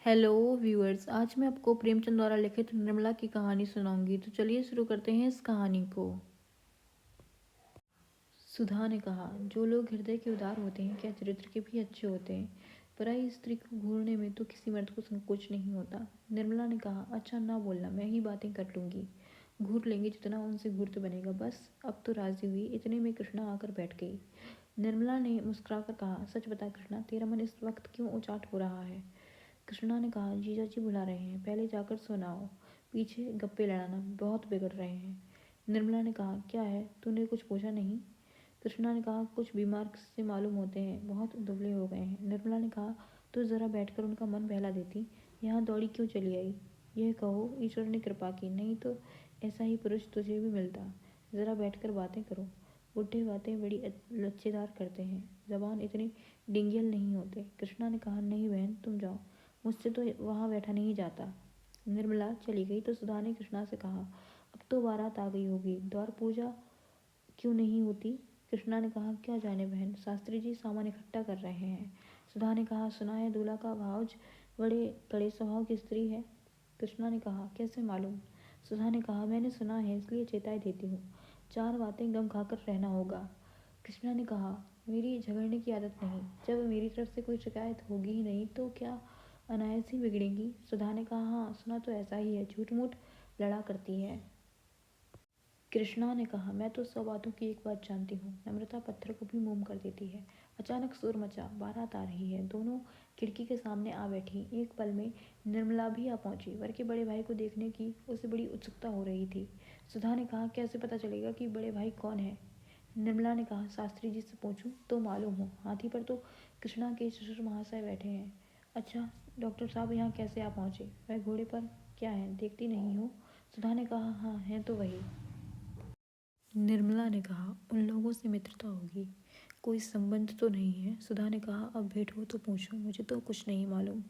Hello viewers, आज मैं आपको प्रेमचंद द्वारा लिखित निर्मला की कहानी सुनाऊंगी। तो चलिए शुरू करते हैं इस कहानी को। सुधा ने कहा, जो लोग हृदय के उदार होते हैं क्या चरित्र के भी अच्छे होते हैं। पराई स्त्री को घूरने में तो किसी मर्द को संकोच नहीं होता। निर्मला ने कहा, अच्छा ना बोलना, मैं ही बातें कर लूंगी। घूर लेंगे जितना उनसे घूरत बनेगा। बस अब तो राजी हुई। इतने में कृष्णा आकर बैठ गई। निर्मला ने मुस्कुराकर कहा, सच बता कृष्णा, तेरा मन इस वक्त क्यों उचाट हो रहा है। कृष्णा ने कहा, जीजा जी बुला रहे हैं, पहले जाकर सुनाओ, पीछे गप्पे लड़ाना बहुत बिगड़ रहे हैं। निर्मला ने कहा, क्या है, तूने कुछ पूछा नहीं। कृष्णा ने कहा, कुछ बीमार से मालूम होते हैं, बहुत दुबले हो गए हैं। निर्मला ने कहा, तो ज़रा बैठकर उनका मन बहला देती, यहाँ दौड़ी क्यों चली आई। यह कहो ईश्वर ने कृपा की, नहीं तो ऐसा ही पुरुष तुझे भी मिलता। ज़रा बैठकर बातें करो। बुढ़े बातें बड़ी लच्छेदार करते हैं, जबान इतने डिंगियल नहीं होते। कृष्णा ने कहा, नहीं बहन तुम जाओ, मुझसे तो वहाँ बैठा नहीं जाता। निर्मला चली गई तो सुधा ने कृष्णा से कहा, अब तो बारात आ गई होगी, द्वार पूजा क्यों नहीं होती। कृष्णा ने कहा, क्या जाने बहन, शास्त्री जी सामान इकट्ठा कर रहे हैं। सुधा ने कहा, सुना है दूल्हा का भावज बड़े कड़े स्वभाव की स्त्री है। कृष्णा ने कहा, कैसे मालूम। सुधा ने कहा, मैंने सुना है, इसलिए चेताई देती हूँ, चार बातें गम खाकर रहना होगा। कृष्णा ने कहा, मेरी झगड़ने की आदत नहीं, जब मेरी तरफ से कोई शिकायत होगी ही नहीं तो क्या अनायास ही बिगड़ेंगी। सुधा ने कहा, हाँ सुना तो ऐसा ही है, झूठ मूठ लड़ा करती है। कृष्णा ने कहा, मैं तो 100 बातों की एक बात जानती हूँ, नम्रता पत्थर को भी मोम कर देती है। अचानक शोर मचा, बारात आ रही है। दोनों खिड़की के सामने आ बैठी। एक पल में निर्मला भी आ पहुंची। वर के बड़े भाई को देखने की उसे बड़ी उत्सुकता हो रही थी। सुधा ने कहा, कैसे पता चलेगा कि बड़े भाई कौन है। निर्मला ने कहा, शास्त्री जी से पूछूं तो मालूम हो। हाथी पर तो कृष्णा के ससुर महाशय बैठे हैं। अच्छा, डॉक्टर साहब यहाँ कैसे आ पहुँचे। वह घोड़े पर क्या है, देखती नहीं हो। सुधा ने कहा, हाँ हैं तो वही। निर्मला ने कहा, उन लोगों से मित्रता होगी, कोई संबंध तो नहीं है। सुधा ने कहा, अब भेंट हो तो पूछो, मुझे तो कुछ नहीं मालूम।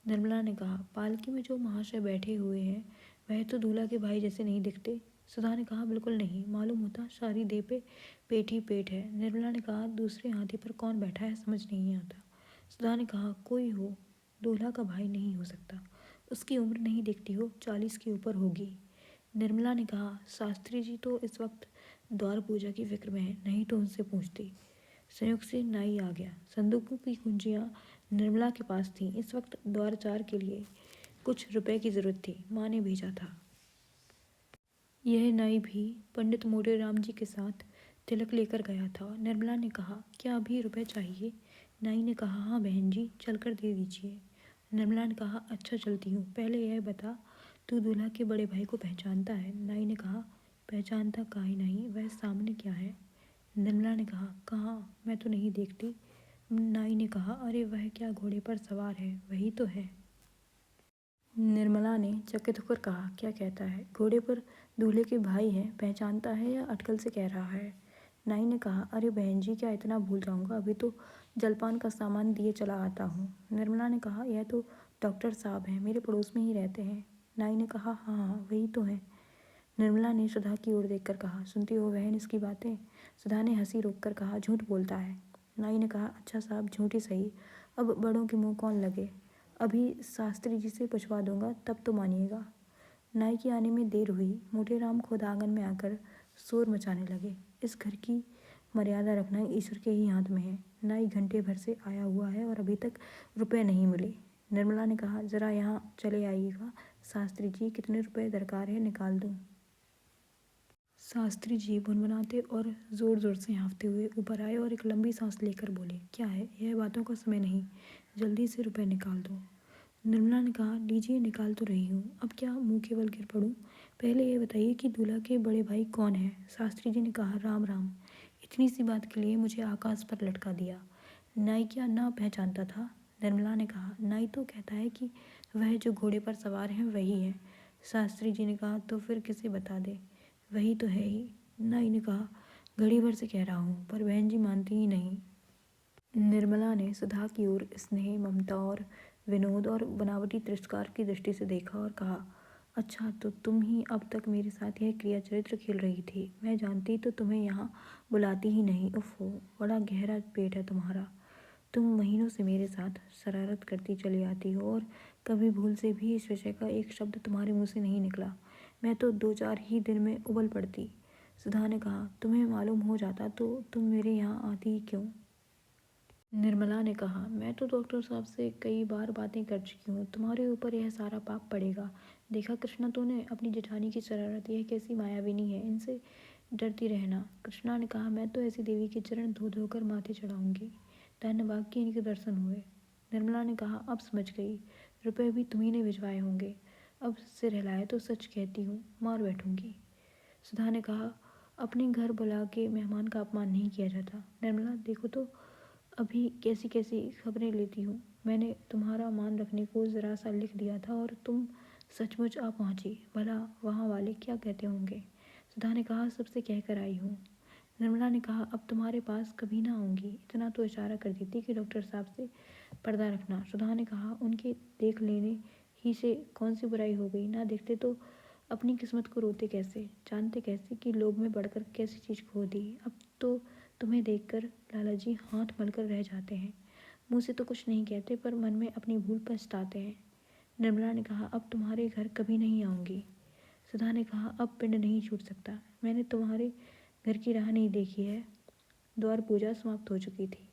निर्मला ने कहा, पालकी में जो महाशय बैठे हुए हैं वह तो दूल्हा के भाई जैसे नहीं दिखते। सुधा ने कहा, बिल्कुल नहीं, मालूम होता सारी देह पे पेट ही पेट है। निर्मला ने कहा, दूसरे हाथी पर कौन बैठा है समझ नहीं आता। सुधा ने कहा, कोई हो, दूल्हा का भाई नहीं हो सकता, उसकी उम्र नहीं दिखती हो, 40 के ऊपर होगी। निर्मला ने कहा, शास्त्री जी तो इस वक्त द्वार पूजा की फिक्र में है, नहीं तो उनसे पूछती। संयोग से नाई आ गया। संदूकों की कुंजियां निर्मला के पास थीं। इस वक्त द्वारचार के लिए कुछ रुपए की जरूरत थी, माँ ने भेजा था। यह नाई भी पंडित मोटे राम जी के साथ तिलक लेकर गया था। निर्मला ने कहा, क्या अभी रुपए चाहिए। नाई ने कहा, हाँ बहन जी, चलकर दे दीजिए। निर्मला ने कहा, अच्छा चलती हूँ, पहले यह बता, तू दूल्हा के बड़े भाई को पहचानता है। नाई ने कहा, पहचानता काहे नहीं, वह सामने क्या है। निर्मला ने कहा, कहाँ, मैं तो नहीं देखती। नाई ने कहा, अरे वह क्या घोड़े पर सवार है, वही तो है। निर्मला ने चकित होकर कहा, क्या कहता है, घोड़े पर दूल्हे के भाई हैं, पहचानता है या अटकल से कह रहा है। नाई ने कहा, अरे बहन जी, क्या इतना भूल जाऊंगा, अभी तो जलपान का सामान दिए चला आता हूँ। निर्मला ने कहा, यह तो डॉक्टर साहब हैं, मेरे पड़ोस में ही रहते हैं। नाई ने कहा, हाँ हाँ वही तो है। निर्मला ने सुधा की ओर देखकर कहा, सुनती हो बहन इसकी बातें। सुधा ने हंसी रोककर कहा, झूठ बोलता है। नाई ने कहा, अच्छा साहब झूठ ही सही, अब बड़ों के मुंह कौन लगे, अभी शास्त्री जी से पूछवा दूंगा तब तो मानिएगा। नाई के आने में देर हुई। मोटे राम खुद आंगन में आकर शोर मचाने लगे। इस घर की मर्यादा रखना ईश्वर के ही हाथ में है। नाई घंटे भर से आया हुआ है और अभी तक रुपए नहीं मिले। निर्मला ने कहा, जरा यहाँ चले आइएगा, शास्त्री जी, कितने रुपए दरकार है निकाल दूँ। शास्त्री जी भुनभुनाते और जोर जोर से हाँफते हुए ऊपर आए और एक लंबी सांस लेकर बोले, क्या है, यह बातों का समय नहीं, जल्दी से रुपए निकाल दो। निर्मला ने कहा, लीजिए निकाल तो रही हूँ, अब क्या मुंह के बल गिर पड़ूं। पहले ये बताइए कि दूल्हा के बड़े भाई कौन है। शास्त्री जी ने कहा, राम राम, इतनी सी बात के लिए मुझे आकाश पर लटका दिया। नाई क्या ना पहचानता था। निर्मला ने कहा, नाई तो कहता है कि वह जो घोड़े पर सवार हैं वही है। शास्त्री जी ने कहा, तो फिर किसे बता दे, वही तो है ही। नाई ने कहा, घड़ी भर से कह रहा हूँ पर बहन जी मानती ही नहीं। निर्मला ने सुधा की ओर स्नेह, ममता और विनोद और बनावटी तिरस्कार की दृष्टि से देखा और कहा, अच्छा तो तुम ही अब तक मेरे साथ यह क्रिया चरित्र खेल रही थी, मैं जानती तो तुम्हें यहाँ बुलाती ही नहीं। उफ़, बड़ा गहरा पेट है तुम्हारा। तुम महीनों से मेरे साथ शरारत करती चली आती हो और कभी भूल से भी इस विषय का एक शब्द तुम्हारे मुंह से नहीं निकला। मैं तो 2-4 ही दिन में उबल पड़ती। सुधा ने कहा, तुम्हें मालूम हो जाता तो तुम मेरे यहाँ आती ही क्यों? निर्मला ने कहा, मैं तो डॉक्टर साहब से कई बार बातें कर चुकी हूँ। तुम्हारे ऊपर यह सारा पाप पड़ेगा। देखा कृष्णा तूने अपनी जेठानी की शरारत, यह कैसी मायाविनी है, इनसे डरती रहना। कृष्णा ने कहा, मैं तो ऐसी देवी के चरण धो धोकर माथे चढ़ाऊंगी, धन्यवाद कि इनके दर्शन हुए। निर्मला ने कहा, अब समझ गई, रुपए भी तुम्ही ने भिजवाए होंगे। अब सिर हिलाए तो सच कहती हूँ, मार बैठूंगी। सुधा ने कहा, अपने घर बुला के मेहमान का अपमान नहीं किया जाता। निर्मला, देखो तो अभी कैसी कैसी खबरें लेती हूँ। मैंने तुम्हारा मान रखने को ज़रा सा लिख दिया था और तुम सचमुच आ पहुँची। भला वहाँ वाले क्या कहते होंगे? सुधा ने कहा, सबसे कह कर आई हूँ। निर्मला ने कहा, अब तुम्हारे पास कभी ना आऊँगी। इतना तो इशारा कर देती कि डॉक्टर साहब से पर्दा रखना। सुधा ने कहा, उनके देख लेने ही से कौन सी बुराई हो गई? ना देखते तो अपनी किस्मत को रोते कैसे, जानते कैसे कि लोभ में बढ़कर कैसी चीज़ खो दी। अब तो तुम्हें देखकर लालाजी हाथ मलकर रह जाते हैं। मुंह से तो कुछ नहीं कहते पर मन में अपनी भूल पछताते हैं। निर्मला ने कहा, अब तुम्हारे घर कभी नहीं आऊँगी। सुधा ने कहा, अब पिंड नहीं छूट सकता। मैंने तुम्हारे घर की राह नहीं देखी है। द्वार पूजा समाप्त हो चुकी थी।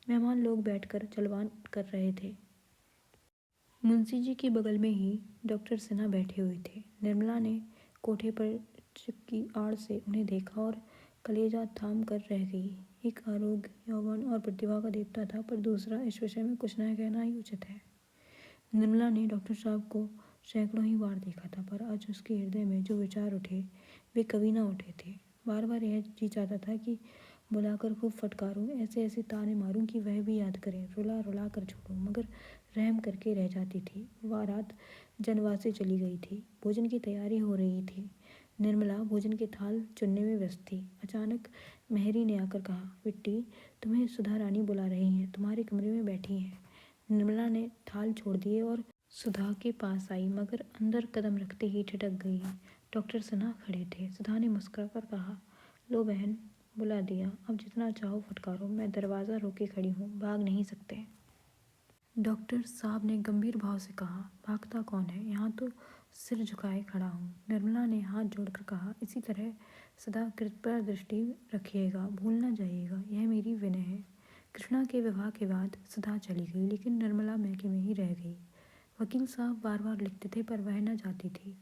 मेहमान लोग बैठकर जलपान कर रहे थे। मुंशी जी के बगल में ही डॉक्टर सिन्हा बैठे हुए थे। निर्मला ने कोठे पर चिपकी आड़ से उन्हें देखा और कलेजा थाम कर रह गई। एक आरोग्य, यौवन और प्रतिभा का देवता था, पर दूसरा इस विषय में कुछ न कहना ही उचित है। निर्मला ने डॉक्टर साहब को सैकड़ों ही बार देखा था, पर आज उसके हृदय में जो विचार उठे वे कभी ना उठे थे। बार बार यह जी चाहता था कि बुलाकर खूब फटकारूं, ऐसे ऐसे ताने मारूं कि वह भी याद करे, रुला रुला कर छोड़ूं, मगर रहम करके रह जाती थी। वह रात जनवासे चली गई थी। भोजन की तैयारी हो रही थी। निर्मला भोजन के थाल चुनने में व्यस्त थी। अचानक मेहरी ने आकर कहा, बिट्टी, तुम्हें सुधा रानी बुला रही हैं, तुम्हारे कमरे में बैठी हैं। निर्मला ने थाल छोड़ दिए और सुधा के पास आई, मगर अंदर कदम रखते ही ठिठक गई। डॉक्टर सिन्हा खड़े थे। सुधा ने मुस्कुराकर कहा, लो बहन, बुला दिया, अब जितना चाहो फटकारो, मैं दरवाज़ा रोके खड़ी हूँ, भाग नहीं सकते। डॉक्टर साहब ने गंभीर भाव से कहा, भागता कौन है, यहाँ तो सिर झुकाए खड़ा हूँ। निर्मला ने हाथ जोड़कर कहा, इसी तरह सदा कृपा दृष्टि रखिएगा, भूल न जाइएगा, यह मेरी विनय है। कृष्णा के विवाह के बाद सुधा चली गई, लेकिन निर्मला मैके में ही रह गई। वकील साहब बार बार लिखते थे, पर वह न जाती थी।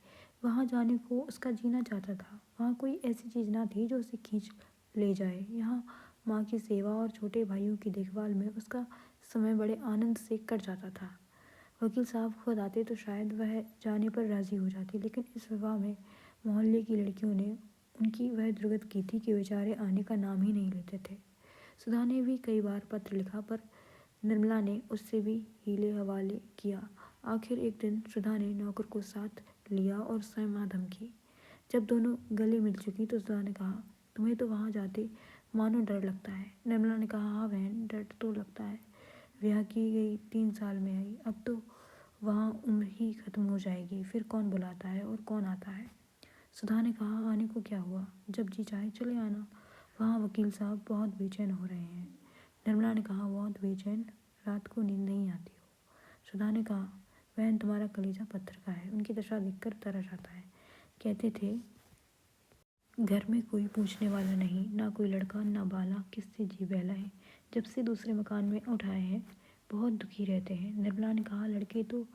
वहाँ जाने को उसका जीना चाहता था। वहाँ कोई ऐसी चीज़ ना थी जो उसे खींच ले जाए। यहाँ माँ की सेवा और छोटे भाइयों की देखभाल में उसका समय बड़े आनंद से कट जाता था। वकील साहब खुद आते तो शायद वह जाने पर राज़ी हो जाती, लेकिन इस विवाह में मोहल्ले की लड़कियों ने उनकी वह दुर्गत की थी कि बेचारे आने का नाम ही नहीं लेते थे। सुधा ने भी कई बार पत्र लिखा, पर निर्मला ने उससे भी हीले हवाले किया। आखिर एक दिन सुधा ने नौकर को साथ लिया और स्वयं आधम की। जब दोनों गले मिल चुकी तो सुधा ने कहा, तुम्हें तो वहाँ जाते मानो डर लगता है। निर्मला ने कहा, हाँ बहन, डर तो लगता है। ब्याह की गई 3 साल में आई, अब तो वहाँ उम्र ही खत्म हो जाएगी, फिर कौन बुलाता है और कौन आता है। सुधा ने कहा, आने को क्या हुआ, जब जी चाहे चले आना। वहाँ वकील साहब बहुत बेचैन हो रहे हैं। निर्मला ने कहा, बहुत बेचैन, रात को नींद नहीं आती हो। सुधा ने कहा, बहन, तुम्हारा कलेजा पत्थर का है, उनकी दशा देखकर तरस आता है। कहते थे घर में कोई पूछने वाला नहीं, ना कोई लड़का ना बाला, किससे जी बहलाए। जब से दूसरे मकान में उठाए हैं बहुत दुखी रहते हैं। निर्मला ने कहा, लड़के तो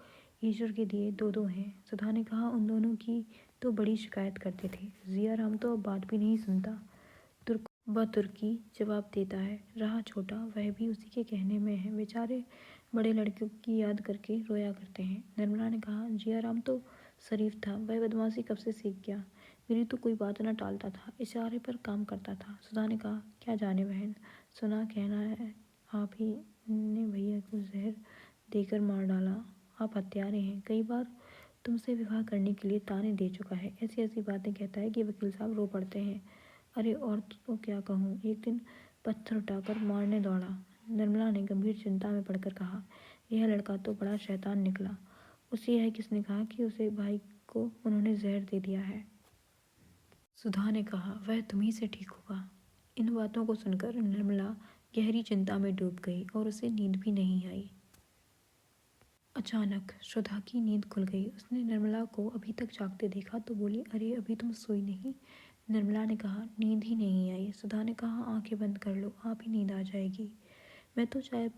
ईश्वर के दिए 2-2 हैं। सुधा ने कहा, उन दोनों की तो बड़ी शिकायत करते थे। जिया राम तो अब बात भी नहीं सुनता, तुर्क ब तुर्की जवाब देता है। रहा छोटा, वह भी उसी के कहने में है, बेचारे बड़े लड़कों की याद करके रोया करते हैं। निर्मला ने कहा, जिया राम तो शरीफ था, वह बदमाशी कब से सीख गया। मेरी तो कोई बात न टालता था, इशारे पर काम करता था। सुधा ने कहा, क्या जाने बहन, सुना कहना है आप ही ने भैया को जहर देकर मार डाला। आप हत्यारे हैं, कई बार तुमसे विवाह करने के लिए ताने दे चुका है। ऐसी ऐसी बातें कहता है कि वकील साहब रो पड़ते हैं। अरे और तो क्या कहूँ, एक दिन पत्थर उठाकर मारने दौड़ा। निर्मला ने गंभीर चिंता में पड़कर कहा, यह लड़का तो बड़ा शैतान निकला। उसे यह किसने कहा कि उसे भाई को उन्होंने जहर दे दिया है। सुधा ने कहा, वह तुम्ही से ठीक होगा। इन बातों को सुनकर निर्मला गहरी चिंता में डूब गई और उसे नींद भी नहीं आई। अचानक सुधा की नींद खुल गई। उसने निर्मला को अभी तक जागते देखा तो बोली, अरे अभी तुम सोई नहीं? निर्मला ने कहा, नींद ही नहीं आई। सुधा ने कहा, आंखें बंद कर लो, आप ही नींद आ जाएगी। मैं तो चाय